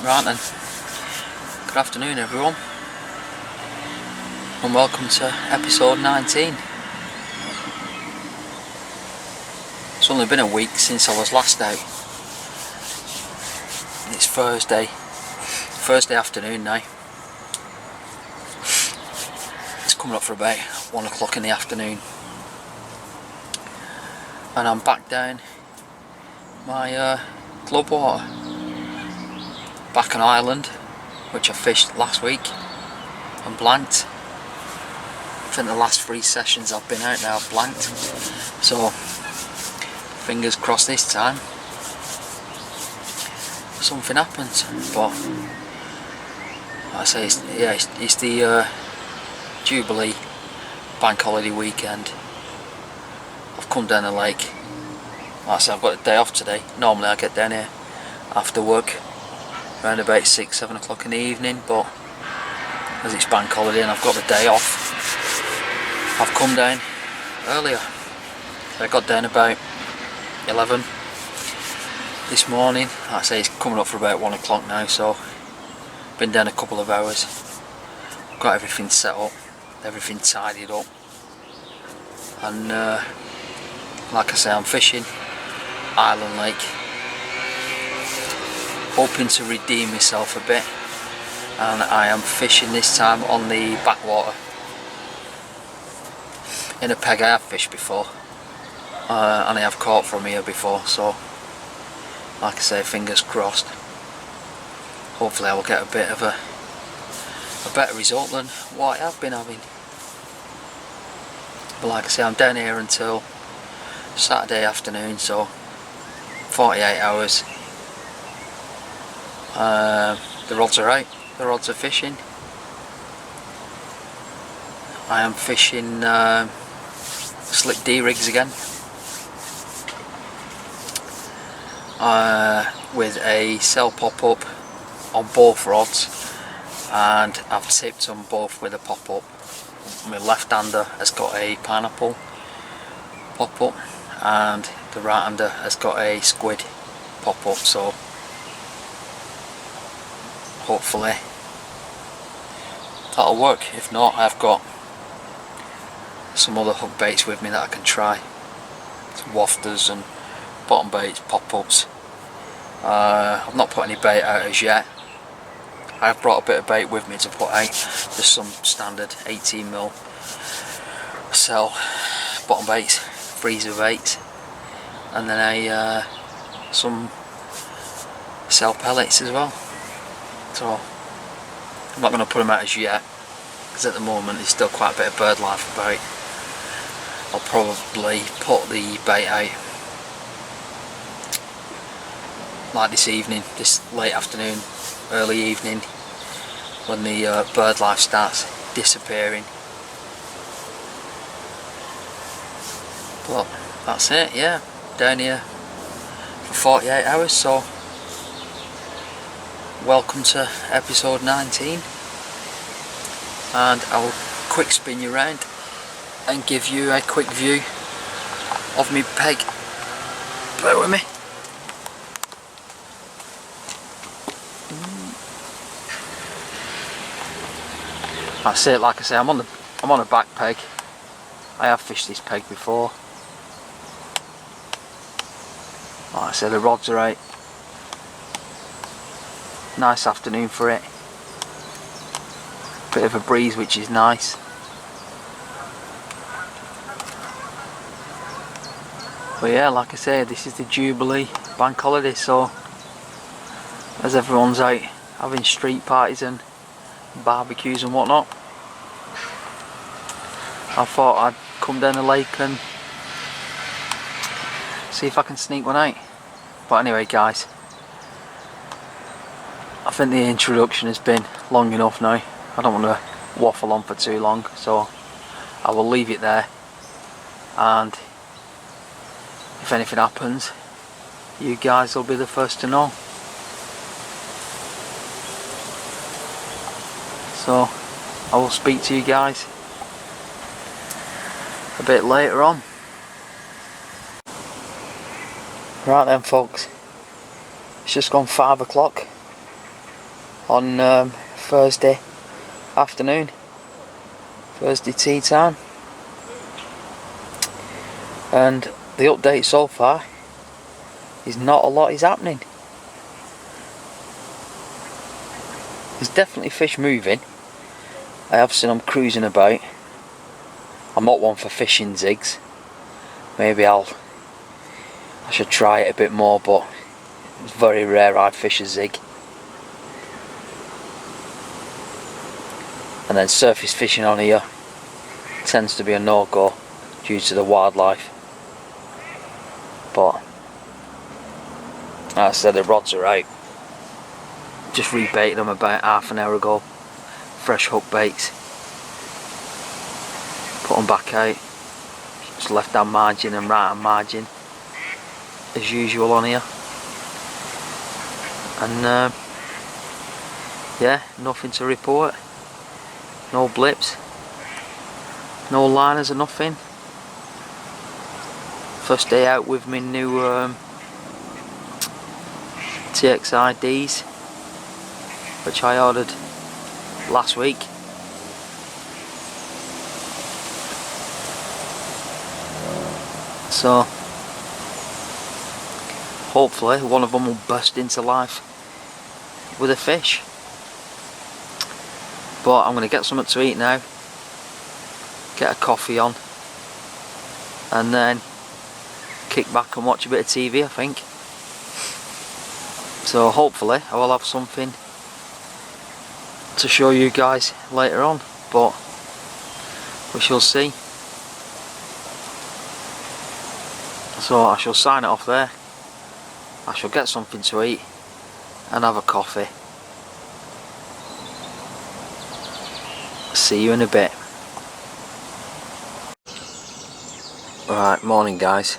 Right then, good afternoon everyone, and welcome to episode 19. It's only been a week since I was last out. It's Thursday afternoon now. It's coming up for about 1 o'clock in the afternoon, and I'm back down my club water, back on Ireland, which I fished last week and blanked. I think the last 3 sessions I've been out now I've blanked, so fingers crossed this time something happens. But like I say, it's the Jubilee Bank Holiday weekend. I've come down the lake. Like I say, I've got a day off today. Normally I get down here after work around about 6-7 o'clock in the evening, but as it's bank holiday and I've got the day off, I've come down earlier. So I got down about 11 this morning. Like I say, it's coming up for about 1 o'clock now, so been down a couple of hours. Got everything set up, everything tidied up, and like I say, I'm fishing Island Lake, hoping to redeem myself a bit, and I am fishing this time on the backwater in a peg I have fished before, and I have caught from here before, so like I say, fingers crossed. Hopefully I will get a bit of a better result than what I have been having. But like I say, I'm down here until Saturday afternoon, so 48 hours. The rods are out, the rods are fishing. I am fishing slick D rigs again, with a cell pop-up on both rods, and I've tipped them both with a pop-up. My left-hander has got a pineapple pop-up and the right-hander has got a squid pop-up, so hopefully that'll work. If not, I've got some other hook baits with me that I can try. Some wafters and bottom baits, pop-ups. I've not put any bait out as yet. I've brought a bit of bait with me to put out. Just some standard 18mm cell bottom baits, freezer baits, and then some cell pellets as well. So I'm not going to put them out as yet, because at the moment there's still quite a bit of bird life about. I'll probably put the bait out like this evening, this late afternoon, early evening, when the bird life starts disappearing. But that's it, yeah, down here for 48 hours, so welcome to episode 19, and I'll quick spin you around and give you a quick view of me peg. Bear with me. That's it. Like I say, I'm on a back peg. I have fished this peg before. Like I say, the rods are out. Nice afternoon for it. Bit of a breeze, which is nice. But yeah, like I say, this is the Jubilee Bank Holiday, so as everyone's out having street parties and barbecues and whatnot, I thought I'd come down the lake and see if I can sneak one out. But anyway guys, I think the introduction has been long enough now. I don't want to waffle on for too long, so I will leave it there, and if anything happens, you guys will be the first to know. So I will speak to you guys a bit later on. Right then folks, it's just gone 5 o'clock. on Thursday afternoon, Thursday tea time, and the update so far is not a lot is happening. There's definitely fish moving. I have seen them cruising about. I'm not one for fishing zigs. Maybe I should try it a bit more, but it's very rare I fish a zig. And then surface fishing on here tends to be a no-go due to the wildlife. But as I said, the rods are out. Just rebaited them about half an hour ago. Fresh hook baits. Put them back out. Just left hand margin and right hand margin as usual on here. And yeah, nothing to report. No blips. No liners or nothing. First day out with my new TXIDs, which I ordered last week. So hopefully one of them will burst into life with a fish. But I'm going to get something to eat now, get a coffee on, and then kick back and watch a bit of TV, I think. So hopefully I will have something to show you guys later on, but we shall see. So I shall sign it off there. I shall get something to eat and have a coffee. See you in a bit. Right, morning guys.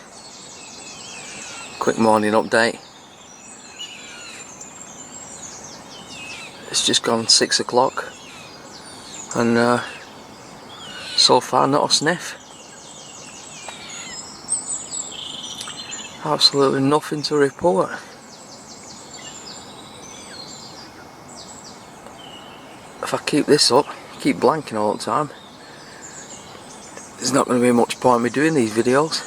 Quick morning update. It's just gone 6 o'clock and so far not a sniff. Absolutely nothing to report. If I keep this up, keep blanking all the time, there's not going to be much point in me doing these videos.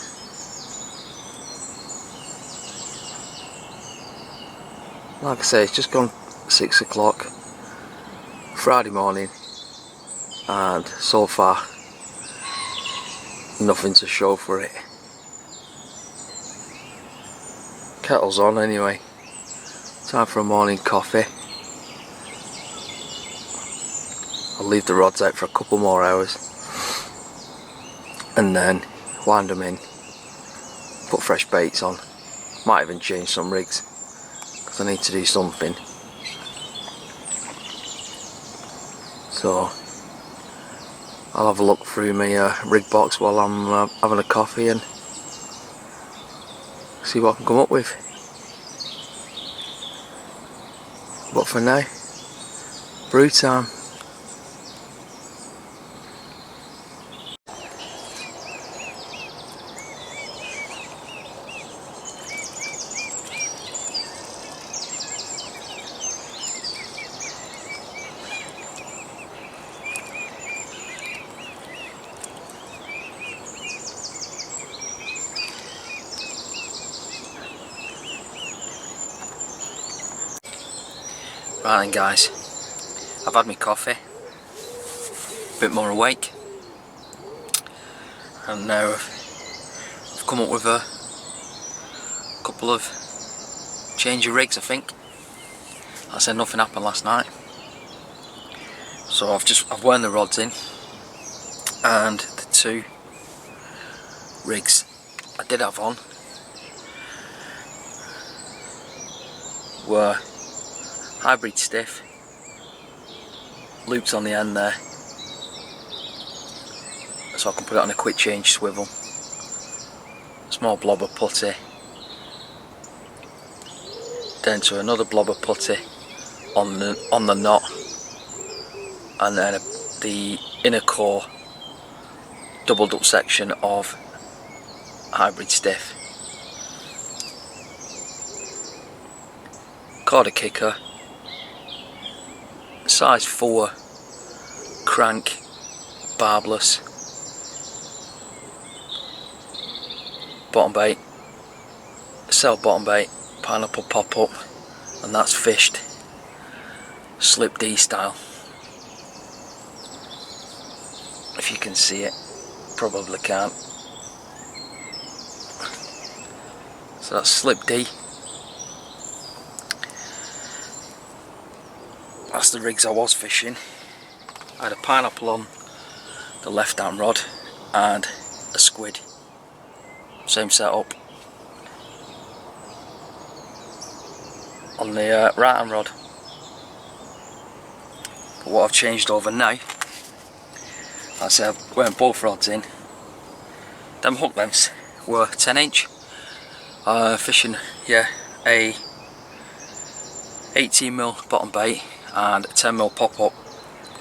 Like I say, it's just gone 6 o'clock Friday morning and so far nothing to show for it. Kettle's on anyway. Time for a morning coffee. I'll leave the rods out for a couple more hours and then wind them in, put fresh baits on. Might even change some rigs because I need to do something. So I'll have a look through my rig box while I'm having a coffee and see what I can come up with. But for now, brew time. Right then guys, I've had my coffee, a bit more awake, and now I've come up with a couple of change of rigs I think. I said nothing happened last night, so I've wound the rods in, and the two rigs I did have on were hybrid stiff, loops on the end there, so I can put it on a quick change swivel, small blob of putty, then to another blob of putty on the knot, and then the inner core doubled up section of hybrid stiff. Caught a kicker, size 4 crank barbless bottom bait, cell bottom bait, pineapple pop up, and that's fished slip D style. If you can see it, probably can't. So that's slip D. That's the rigs I was fishing. I had a pineapple on the left hand rod and a squid. Same setup on the right hand rod. But what I've changed over now, I said I've went both rods in. Them hook lengths were 10-inch. Fishing, yeah, a 18mm bottom bait and a 10mm pop up,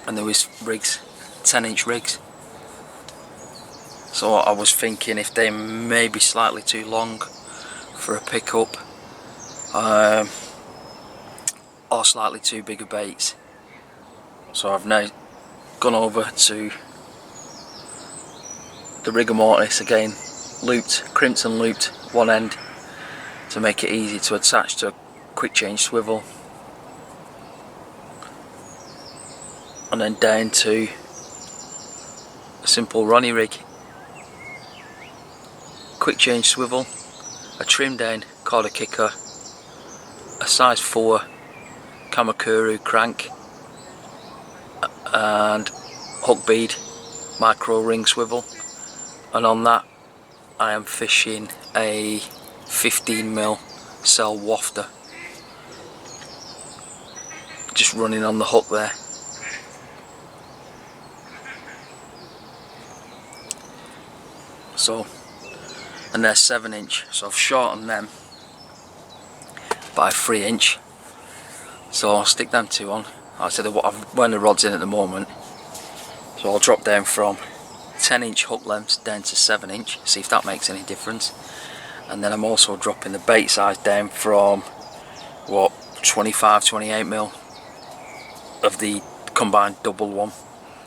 and there was rigs, 10-inch rigs. So I was thinking if they may be slightly too long for a pickup, or slightly too big a baits. So I've now gone over to the rigor mortis again, looped, crimson looped one end to make it easy to attach to a quick change swivel, and then down to a simple Ronnie rig, quick change swivel, a trim down corder kicker, a size 4 Kamakuru crank, and hook bead micro ring swivel, and on that I am fishing a 15mm cell wafter, just running on the hook there. So, and they're 7-inch, so I've shortened them by 3-inch, so I'll stick them two on. Like I said, I've wound the rods in at the moment, so I'll drop down from 10-inch hook lengths down to 7-inch, see if that makes any difference. And then I'm also dropping the bait size down from what, 25-28mm of the combined double one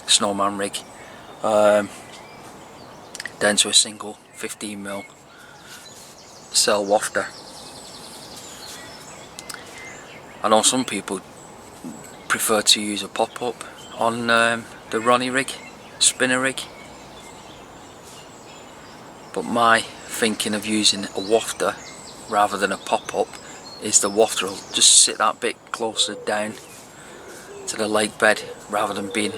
snowman rig, down to a single 15mm cell wafter. I know some people prefer to use a pop-up on the Ronnie rig, spinner rig, but my thinking of using a wafter rather than a pop-up is the wafter will just sit that bit closer down to the lake bed rather than being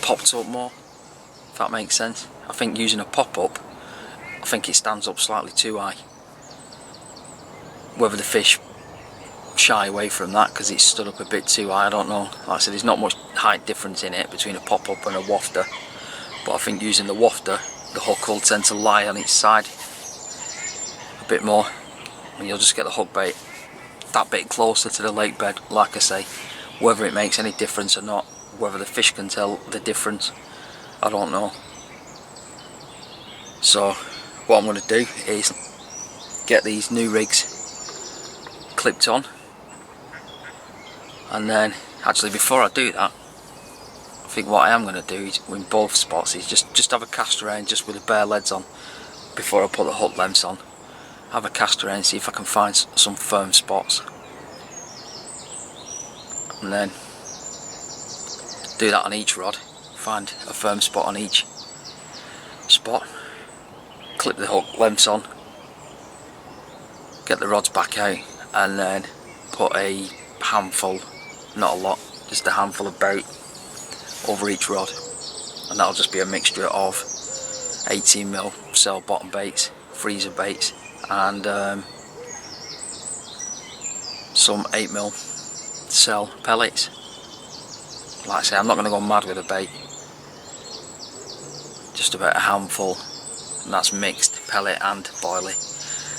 popped up more, if that makes sense. I think using a pop-up, I think it stands up slightly too high. Whether the fish shy away from that because it's stood up a bit too high, I don't know. Like I said, there's not much height difference in it between a pop-up and a wafter, but I think using the wafter, the hook will tend to lie on its side a bit more, and you'll just get the hook bait that bit closer to the lake bed. Like I say, whether it makes any difference or not, whether the fish can tell the difference, I don't know. So what I'm going to do is get these new rigs clipped on, and then actually before I do that, I think what I am going to do is in both spots is just have a cast around just with the bare leads on before I put the hook lengths on. Have a cast around, see if I can find some firm spots, and then do that on each rod, find a firm spot on each spot, clip the hook lengths on, get the rods back out, and then put a handful, not a lot, just a handful of bait over each rod, and that'll just be a mixture of 18mm cell bottom baits, freezer baits, and some 8mm cell pellets. Like I say, I'm not going to go mad with a bait, just about a handful, and that's mixed pellet and boilie,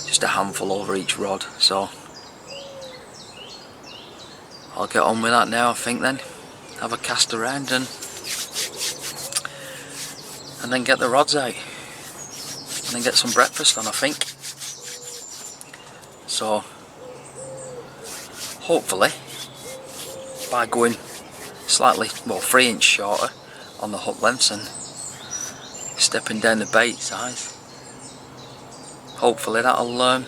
just a handful over each rod. So I'll get on with that now, I think, then have a cast around and then get the rods out and then get some breakfast on, I think. So hopefully by going slightly, well, 3 inch shorter on the hook lengths and stepping down the bait size. Hopefully that'll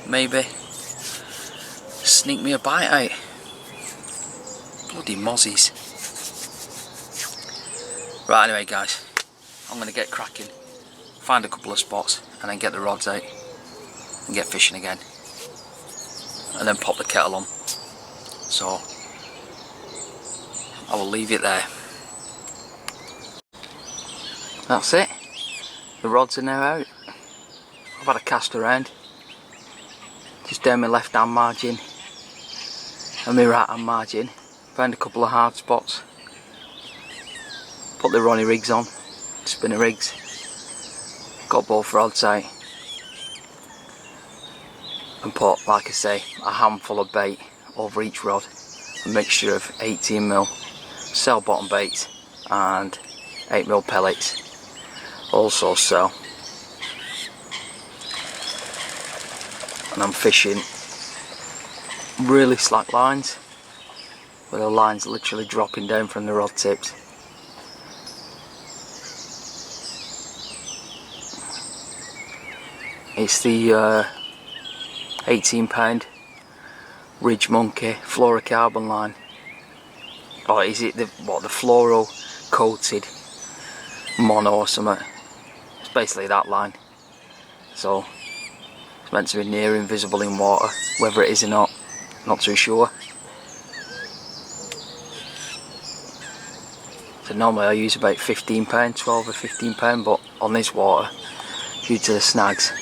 maybe sneak me a bite out. Bloody mozzies. Right, anyway guys, I'm going to get cracking, find a couple of spots and then get the rods out and get fishing again, and then pop the kettle on. So I will leave it there. That's it, the rods are now out. I've had a cast around just down my left hand margin and my right hand margin, found a couple of hard spots, put the Ronnie rigs on, spinner rigs, got both rods out and put, like I say, a handful of bait over each rod, a mixture of 18mm cell bottom baits and 8mm pellets, also cell, and I'm fishing really slack lines where the lines literally dropping down from the rod tips. It's the 18 lb Ridge Monkey fluorocarbon line. Or is it the fluoro coated mono or something? It's basically that line. So it's meant to be near invisible in water. Whether it is or not too sure. So normally I use about 15 lb, 12 or 15 lb, but on this water, due to the snags,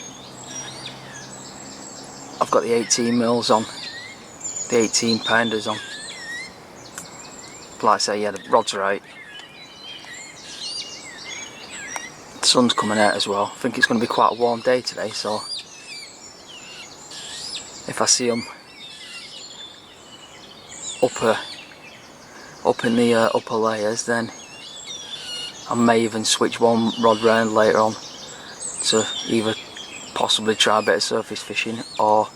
I've got the 18mm on, the 18 pounders on. But like I say, yeah, the rods are out. The sun's coming out as well. I think it's going to be quite a warm day today, so if I see them up in the upper layers, then I may even switch one rod round later on to either possibly try a bit of surface fishing or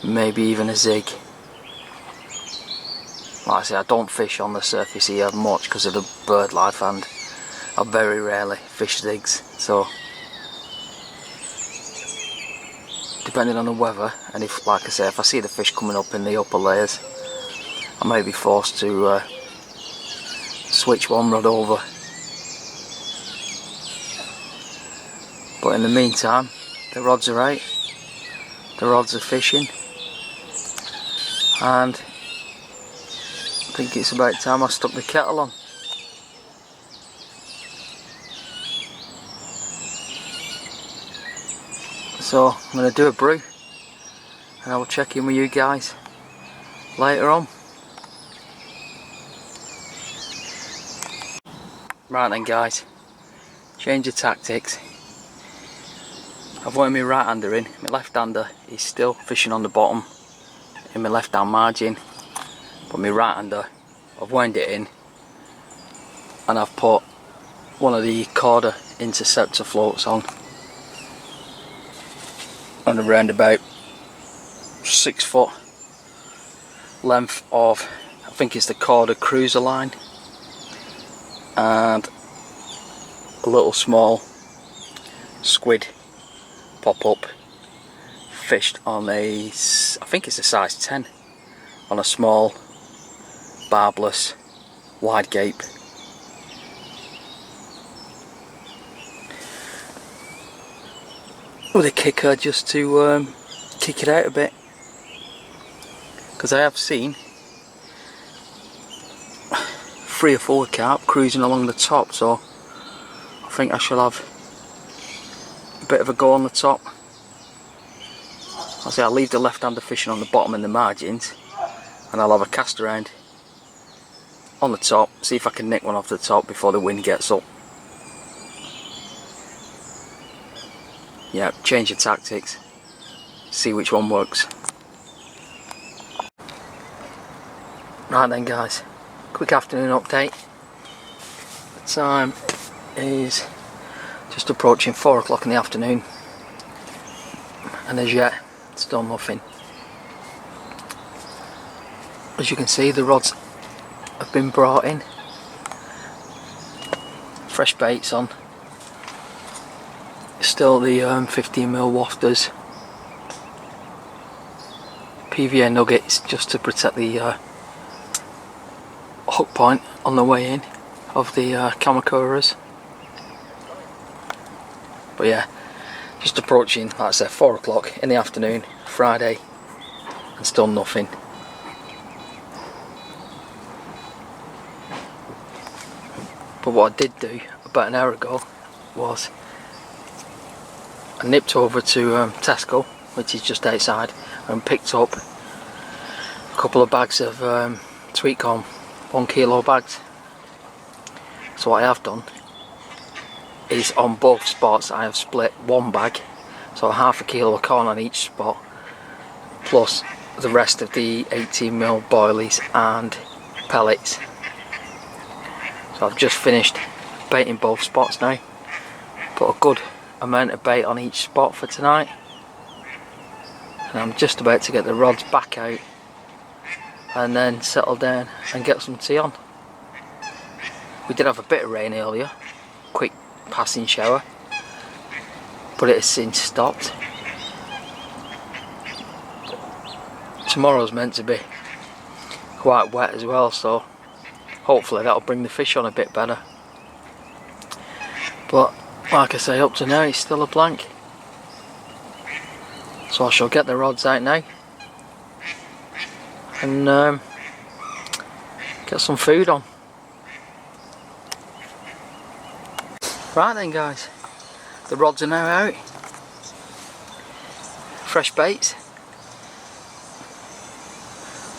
maybe even a zig. Like I say, I don't fish on the surface here much because of the bird life, and I very rarely fish zigs, so depending on the weather, and if, like I say, if I see the fish coming up in the upper layers, I may be forced to switch one rod over. But in the meantime, the rods are out, the rods are fishing, and I think it's about time I stuck the kettle on. So I'm going to do a brew and I will check in with you guys later on. Right then guys, change of tactics. I've wound my right hander in, my left hander is still fishing on the bottom in my left hand margin, but my right hander, I've wound it in and I've put one of the Corda interceptor floats on, and around about 6 foot length of, I think it's the Corda cruiser line, and a little small squid pop up, fished on a, I think it's a size 10, on a small barbless wide gape. With a kicker just to kick it out a bit, because I have seen 3 or 4 carp cruising along the top, so I think I shall have a bit of a go on the top. I'll say I'll leave the left hander fishing on the bottom and the margins, and I'll have a cast around on the top, see if I can nick one off the top before the wind gets up. Yeah, change of tactics, see which one works. Right then guys, quick afternoon update. The time is just approaching 4 o'clock in the afternoon, and as yet still nothing. As you can see, the rods have been brought in. Fresh baits on. Still the 15mm wafters. PVA nuggets just to protect the hook point on the way in of the Kamakuras. But yeah, just approaching, like I said, 4 o'clock in the afternoon, Friday, and still nothing. But what I did do about an hour ago was I nipped over to Tesco, which is just outside, and picked up a couple of bags of sweet corn, 1 kilo bags. So what I have done is on both spots I have split 1 bag, so half a kilo of corn on each spot, plus the rest of the 18mm boilies and pellets. So I've just finished baiting both spots now. Put a good amount of bait on each spot for tonight, and I'm just about to get the rods back out and then settle down and get some tea on. We did have a bit of rain earlier, quick passing shower, but it has since stopped. Tomorrow's meant to be quite wet as well, so hopefully that'll bring the fish on a bit better. But like I say, up to now it's still a blank. So I shall get the rods out now and get some food on. Right then guys, the rods are now out. Fresh baits.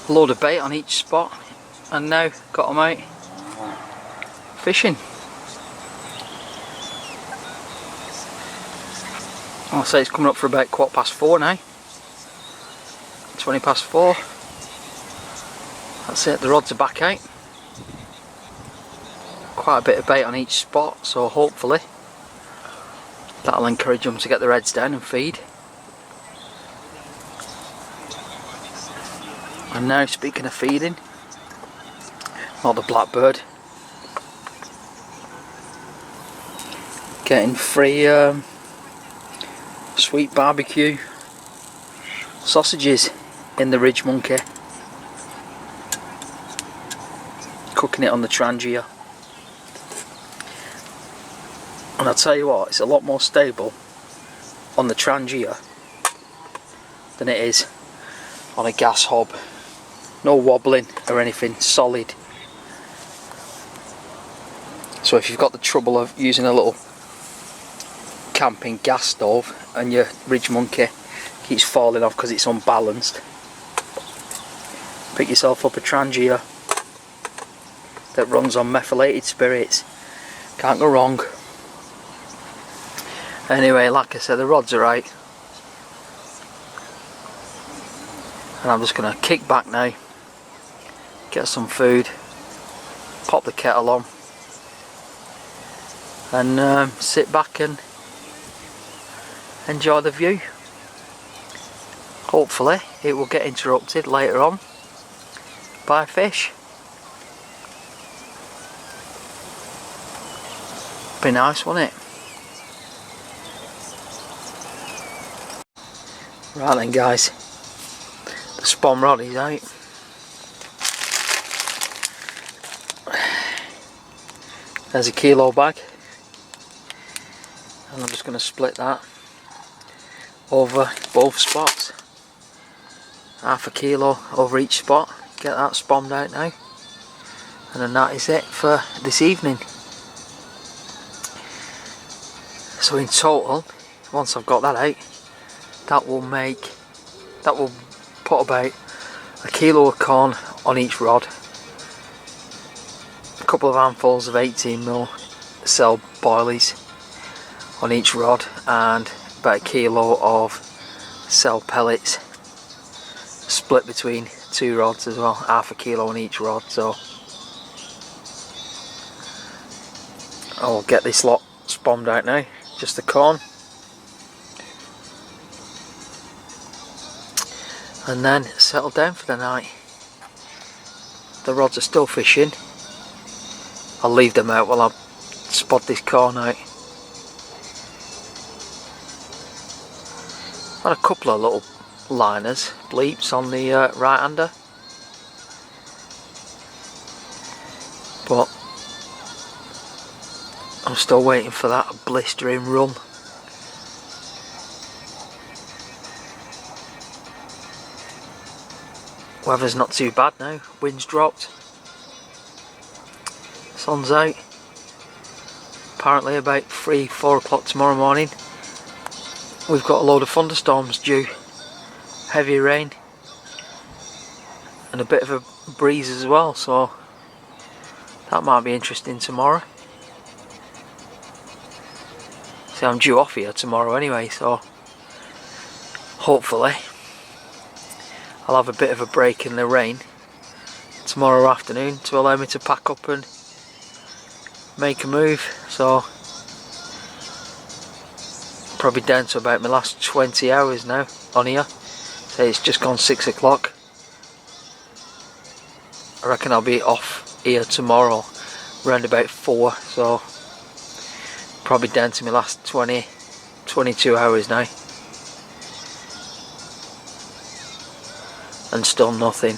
A load of bait on each spot, and now got them out fishing. I'll say it's coming up for about 4:15 now. 20 past 4. That's it, the rods are back out. Quite a bit of bait on each spot, so hopefully that'll encourage them to get their heads down and feed. And now, speaking of feeding, not the blackbird, getting free sweet barbecue sausages in the Ridge Monkey, cooking it on the Trangia. And I'll tell you what, it's a lot more stable on the Trangia than it is on a gas hob. No wobbling or anything, solid. So if you've got the trouble of using a little camping gas stove and your Ridge Monkey keeps falling off because it's unbalanced, pick yourself up a Trangia that runs on methylated spirits. Can't go wrong. Anyway, like I said, the rods are out, and I'm just going to kick back now, get some food, pop the kettle on, and sit back and enjoy the view. Hopefully it will get interrupted later on by a fish. Be nice, wouldn't it? Right then guys, the spawn rod is out. There's a kilo bag, and I'm just going to split that over both spots. Half a kilo over each spot, get that spawned out now, and then that is it for this evening. So in total, once I've got that out, that will put about a kilo of corn on each rod, a couple of handfuls of 18mm cell boilies on each rod, and about a kilo of cell pellets split between 2 rods as well, half a kilo on each rod. So I'll get this lot spawned out now, just the corn, and then settle down for the night. the rods are still fishing, I'll leave them out while I spot this corn out. Had a couple of little liners, bleeps on the right hander, but I'm still waiting for that blistering run. Weather's not too bad now, wind's dropped, sun's out. Apparently about 3-4 o'clock tomorrow morning we've got a load of thunderstorms due, heavy rain and a bit of a breeze as well, so that might be interesting tomorrow. See, I'm due off here tomorrow anyway, so hopefully I'll have a bit of a break in the rain tomorrow afternoon to allow me to pack up and make a move. So probably down to about my last 20 hours now on here. So it's just gone 6 o'clock. I reckon I'll be off here tomorrow around about 4, so probably down to my last 22 hours now. And still nothing.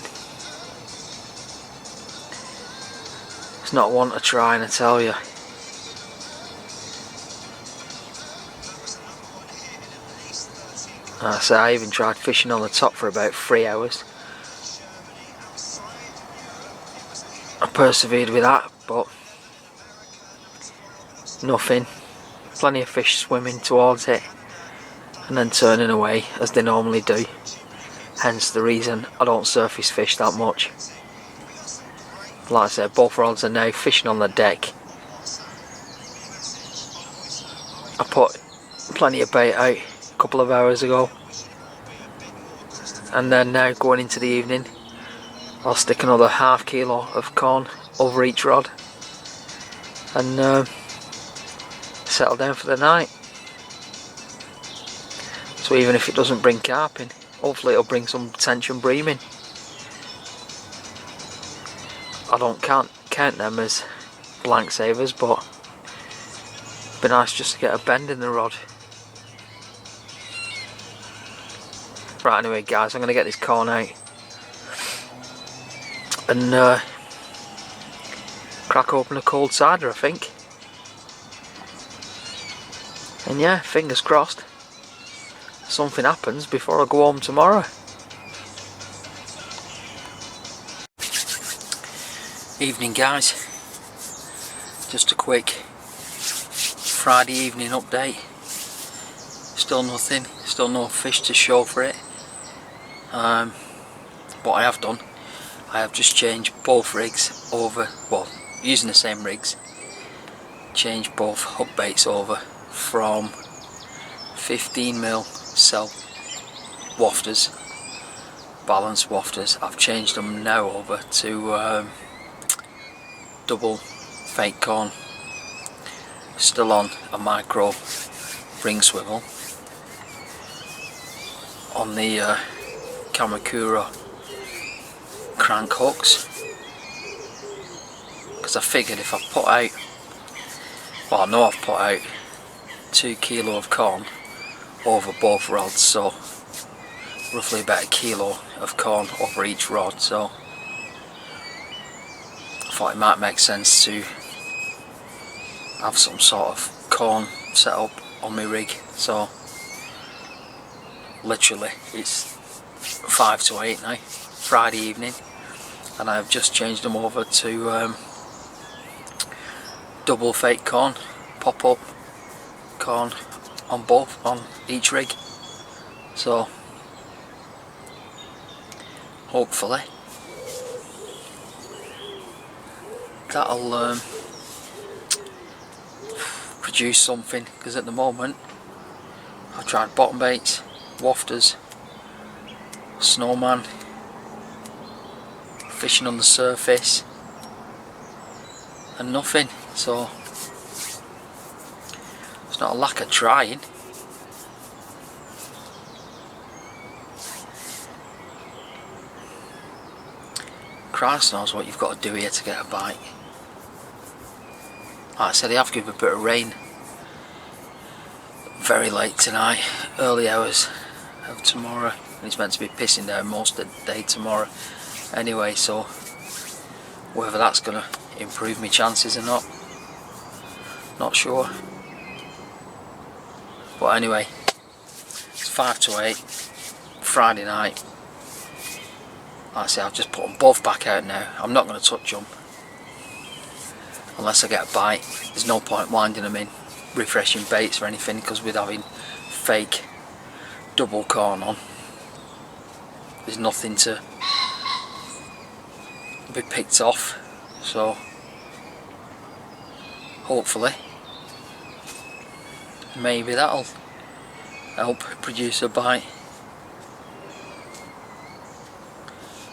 It's not one to try, and I tell you. So I even tried fishing on the top for about 3 hours. I persevered with that, but nothing. Plenty of fish swimming towards it and then turning away as they normally do. Hence the reason I don't surface fish that much. Like I said, both rods are now fishing on the deck. I put plenty of bait out a couple of hours ago, and then now going into the evening I'll stick another ½ kilo of corn over each rod and settle down for the night. So even if it doesn't bring carp in, hopefully it'll bring some tension breaming. I don't count them as blank savers, but it'd be nice just to get a bend in the rod. Right, anyway guys, I'm going to get this corn out and crack open a cold cider, I think. And yeah, fingers crossed something happens before I go home tomorrow. Evening guys, just a quick Friday evening update. Still nothing, still no fish to show for it. What I have done, I have just changed both rigs over, well, using the same rigs, changed both hook baits over from 15mm cell wafters, balance wafters. I've changed them now over to double fake corn, still on a micro ring swivel on the Kamakura crank hooks, because I figured if I put out, well, I know I've put out 2 kilo of corn over both rods, so roughly about 1 kilo of corn over each rod, so I thought it might make sense to have some sort of corn set up on my rig. So literally it's 5 to 8 now, Friday evening, and I've just changed them over to double fake corn, pop up corn on both, on each rig. So hopefully that'll produce something, because at the moment I've tried bottom baits, wafters, snowman, fishing on the surface, and nothing. So it's not a lack of trying. Christ knows what you've got to do here to get a bite. Like I said, they have given a bit of rain very late tonight, early hours of tomorrow, and it's meant to be pissing down most of the day tomorrow anyway, so whether that's going to improve my chances or not sure. But anyway, it's 5 to 8 Friday night. Like I say, I've just put them both back out now. I'm not going to touch them unless I get a bite. There's no point winding them in refreshing baits or anything, because with having fake double corn on, there's nothing to be picked off. So hopefully maybe that'll help produce a bite,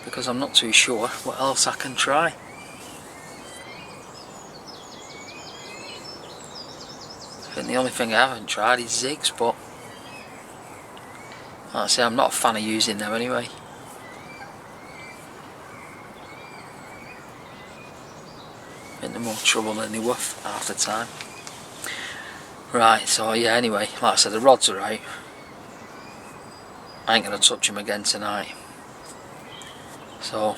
because I'm not too sure what else I can try. I think the only thing I haven't tried is zigs, but like I say, I'm not a fan of using them anyway. I think they're more trouble than they're worth half the time. Right, so yeah, anyway, like I said, the rods are out. I ain't going to touch them again tonight. So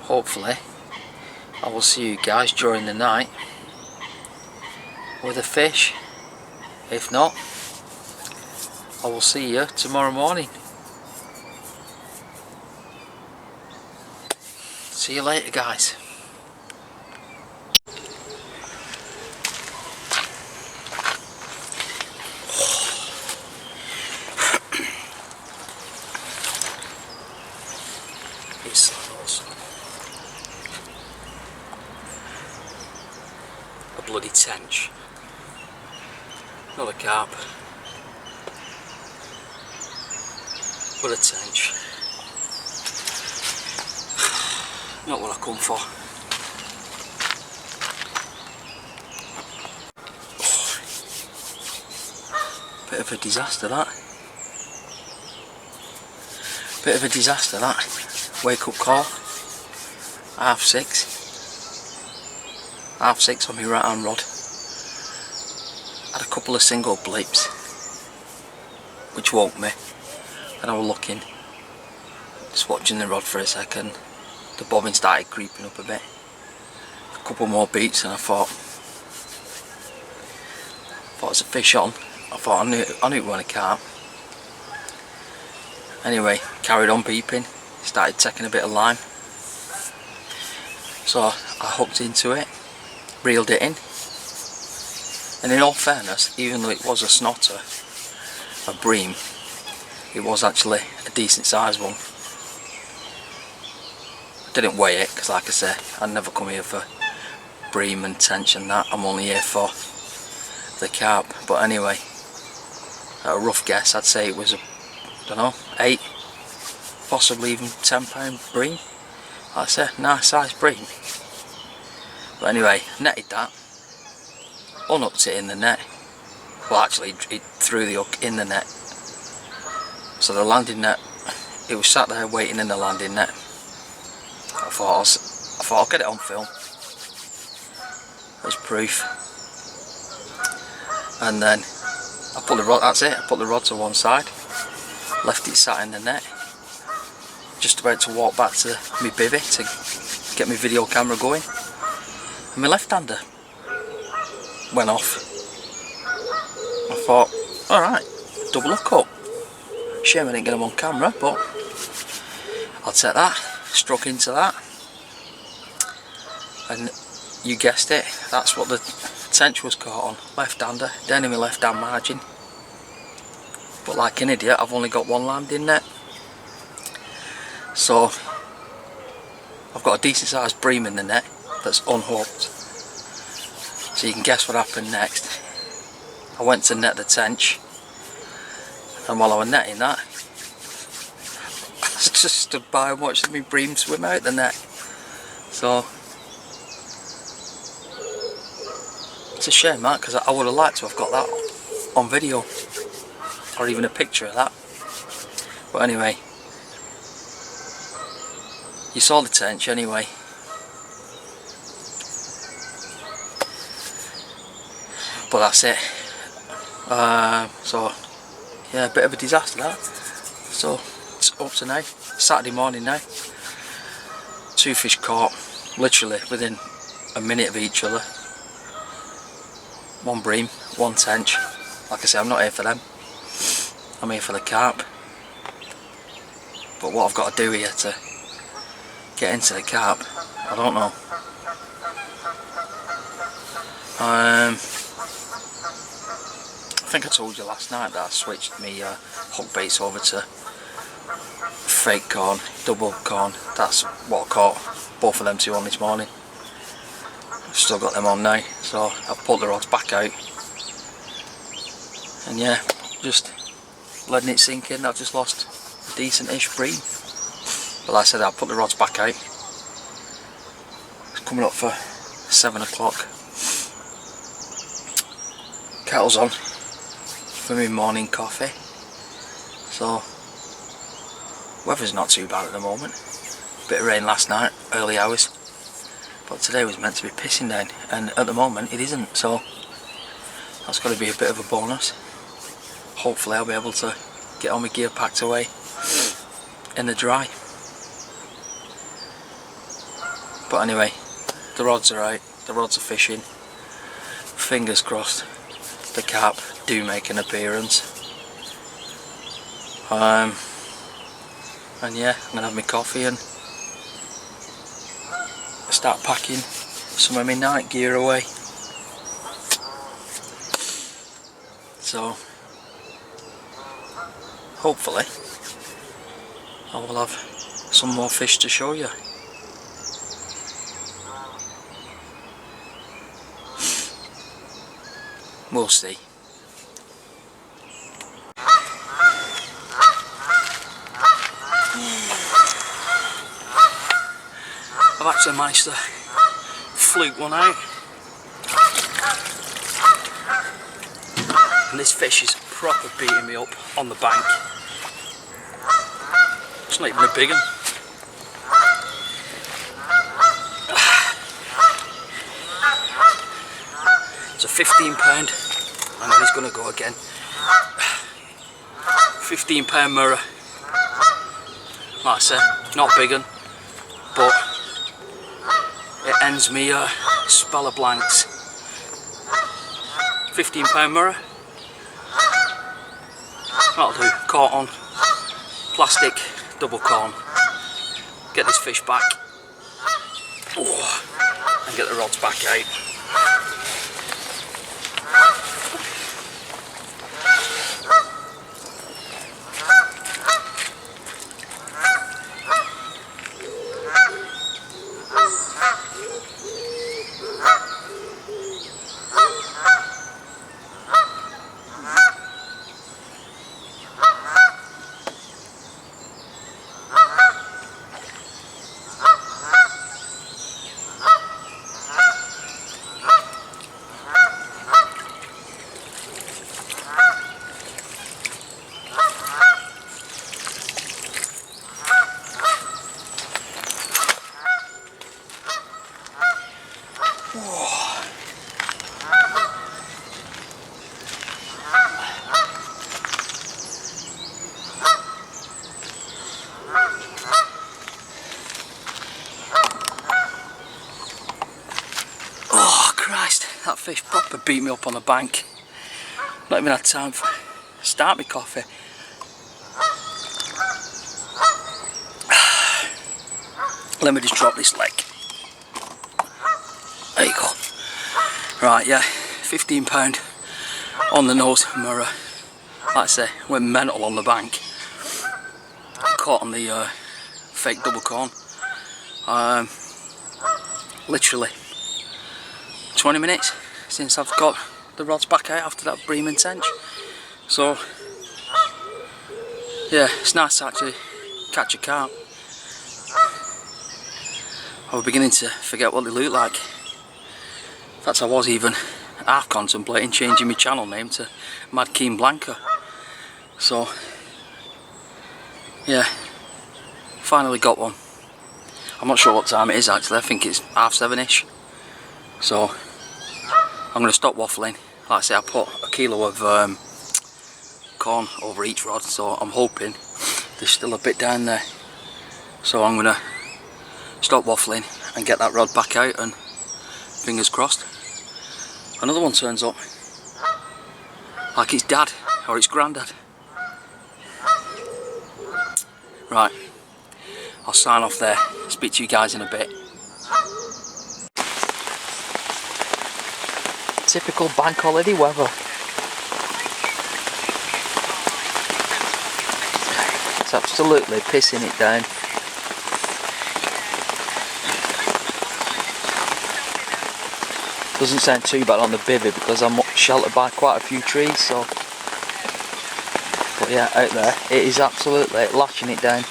hopefully I will see you guys during the night with a fish. If not, I will see you tomorrow morning. See you later, guys. A bloody tench. Not a carp, but a tench. Not what I come for. Bit of a disaster that. Bit of a disaster that. Wake up call. 6:30. 6:30 on my right hand rod. Had a couple of single bleeps which woke me, and I was looking, just watching the rod for a second. The bobbin started creeping up a bit. A couple more beats and I thought there's a fish on. I thought I knew it wasn't a carp. Anyway, carried on beeping, started taking a bit of line. So I hooked into it, reeled it in. And in all fairness, even though it was a snotter, a bream, it was actually a decent sized one. I didn't weigh it, because like I say, I'd never come here for bream and tench and that. I'm only here for the carp. But anyway, at a rough guess, I'd say it was a, I don't know, 8, possibly even 10 pound bream. Like I say, nice sized bream. But anyway, netted that. Unhooked it in the net. Well, actually it threw the hook in the net. So the landing net, it was sat there waiting in the landing net. I thought I'll get it on film as proof. And then I put the rod, that's it, I put the rod to one side, left it sat in the net. Just about to walk back to my bivvy to get my video camera going. And my left hander went off. I thought, alright, double hook up. Shame I didn't get them on camera, but I'll take that. Struck into that. And you guessed it, that's what the tench was caught on. Left hander, down in my left hand margin. But like an idiot, I've only got one landing net. So I've got a decent sized bream in the net that's unhooked. So you can guess what happened next. I went to net the tench, and while I was netting that, I just stood by and watched my bream swim out the net. So it's a shame that, because I would have liked to have got that on video, or even a picture of that. But anyway, You saw the tench anyway. But that's it. So yeah, a bit of a disaster that. So it's up to now, Saturday morning now. 2 fish caught, literally within a minute of each other. 1 bream, 1 tench. Like I say, I'm not here for them. I'm here for the carp. But what I've got to do here to get into the carp, I don't know. I think I told you last night that I switched me hook baits over to fake corn, double corn. That's what I caught both of them 2 on this morning. I've still got them on now, so I've pulled the rods back out. And yeah, just letting it sink in. I've just lost a decent-ish bream. But like I said, I'll put the rods back out. It's coming up for 7 o'clock. Kettle's on for my morning coffee. So, weather's not too bad at the moment. Bit of rain last night, early hours. But today was meant to be pissing down, and at the moment it isn't, so that's got to be a bit of a bonus. Hopefully I'll be able to get all my gear packed away in the dry. But anyway, the rods are out, the rods are fishing. Fingers crossed the carp do make an appearance. And yeah, I'm gonna have my coffee and start packing some of my night gear away. So hopefully I will have some more fish to show you. We'll see. I've actually managed to fluke one out, and this fish is proper beating me up on the bank. It's not even a big one. It's a 15 pound, and then he's going to go again. 15 pound mirror. Like I said, not big one, but it ends me spell of blanks. 15 pound mirror. That'll do. Caught on plastic double corn. Get this fish back. Oh, and get the rods back out. That fish proper beat me up on the bank. Not even had time to start my coffee. Let me just drop this leg. There you go. Right, yeah, 15 pound on the nose mirror. Like I say, went mental on the bank. Caught on the fake double corn. Literally 20 minutes since I've got the rods back out after that bream and tench. So yeah, it's nice to actually catch a carp. I was beginning to forget what they look like. In fact, I was even half contemplating changing my channel name to Mad Keen Blanca. So yeah, finally got one. I'm not sure what time it is actually, I think it's 7:30ish. So I'm going to stop waffling. Like I say, I put a kilo of corn over each rod, so I'm hoping there's still a bit down there. So I'm going to stop waffling and get that rod back out, and fingers crossed another one turns up. Like it's dad or it's granddad. Right, I'll sign off there. Speak to you guys in a bit. Typical bank holiday weather. It's absolutely pissing it down. Doesn't sound too bad on the bivvy because I'm sheltered by quite a few trees, so. But yeah, out there it is absolutely lashing it down.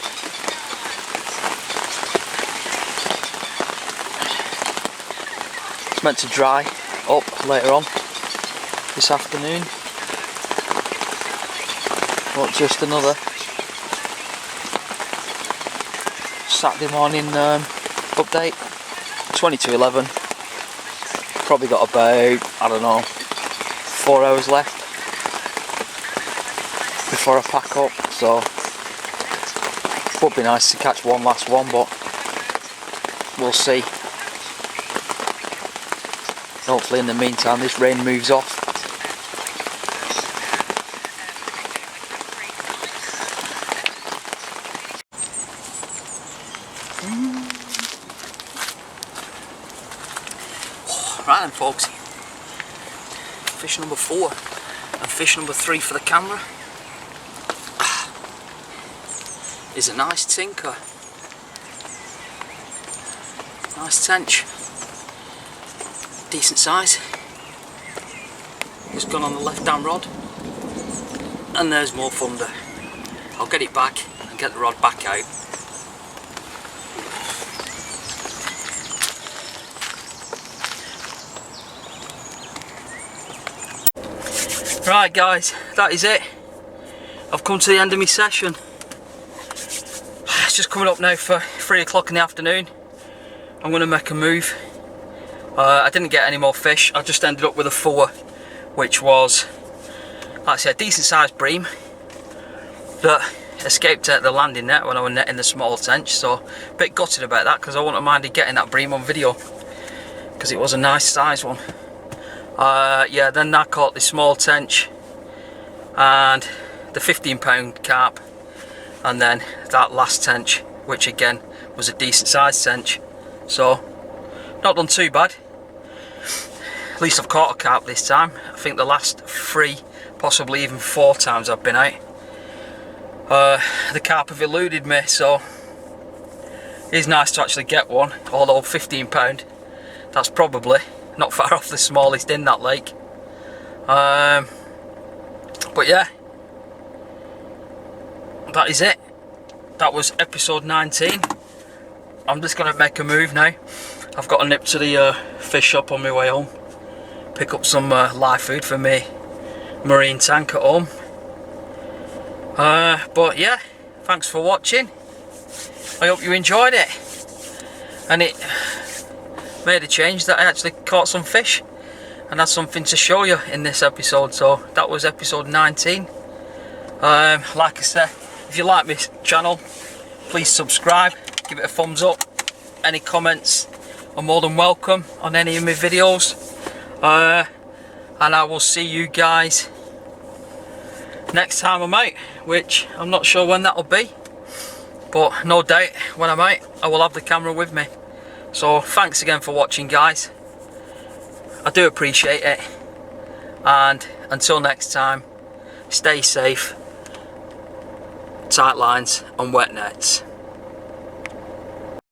It's meant to dry up later on this afternoon. But just another Saturday morning update. 22:11. Probably got about, I don't know, 4 hours left before I pack up, so would be nice to catch one last one, but we'll see. Hopefully in the meantime this rain moves off. Right then folks, fish number 4 and fish number 3 for the camera is a nice tinker. Nice tench, decent size. Just gone on the left hand rod, and there's more thunder. I'll get it back and get the rod back out. Right guys, that is it. I've come to the end of my session. It's just coming up now for 3 o'clock in the afternoon. I'm going to make a move. I didn't get any more fish. I just ended up with a 4, which was, like I said, a decent sized bream that escaped at the landing net when I was netting the small tench. So a bit gutted about that because I wouldn't have minded getting that bream on video because it was a nice size one. Yeah, then I caught the small tench and the 15-pound carp, and then that last tench, which again was a decent sized tench. So not done too bad. At least I've caught a carp this time. I think the last 3, possibly even 4 times I've been out, the carp have eluded me, so it's nice to actually get one. Although 15-pound, that's probably not far off the smallest in that lake. But yeah, that is it. That was episode 19. I'm just going to make a move now. I've got to nip to the fish shop on my way home, pick up some live food for me marine tank at home. But yeah, thanks for watching. I hope you enjoyed it, and it made a change that I actually caught some fish and had something to show you in this episode. So that was episode 19. Like I said, if you like my channel, please subscribe, give it a thumbs up. Any comments are more than welcome on any of my videos, and I will see you guys next time I'm out, which I'm not sure when that'll be, but no doubt when I'm out I will have the camera with me. So thanks again for watching guys, I do appreciate it, and until next time, stay safe, tight lines and wet nets.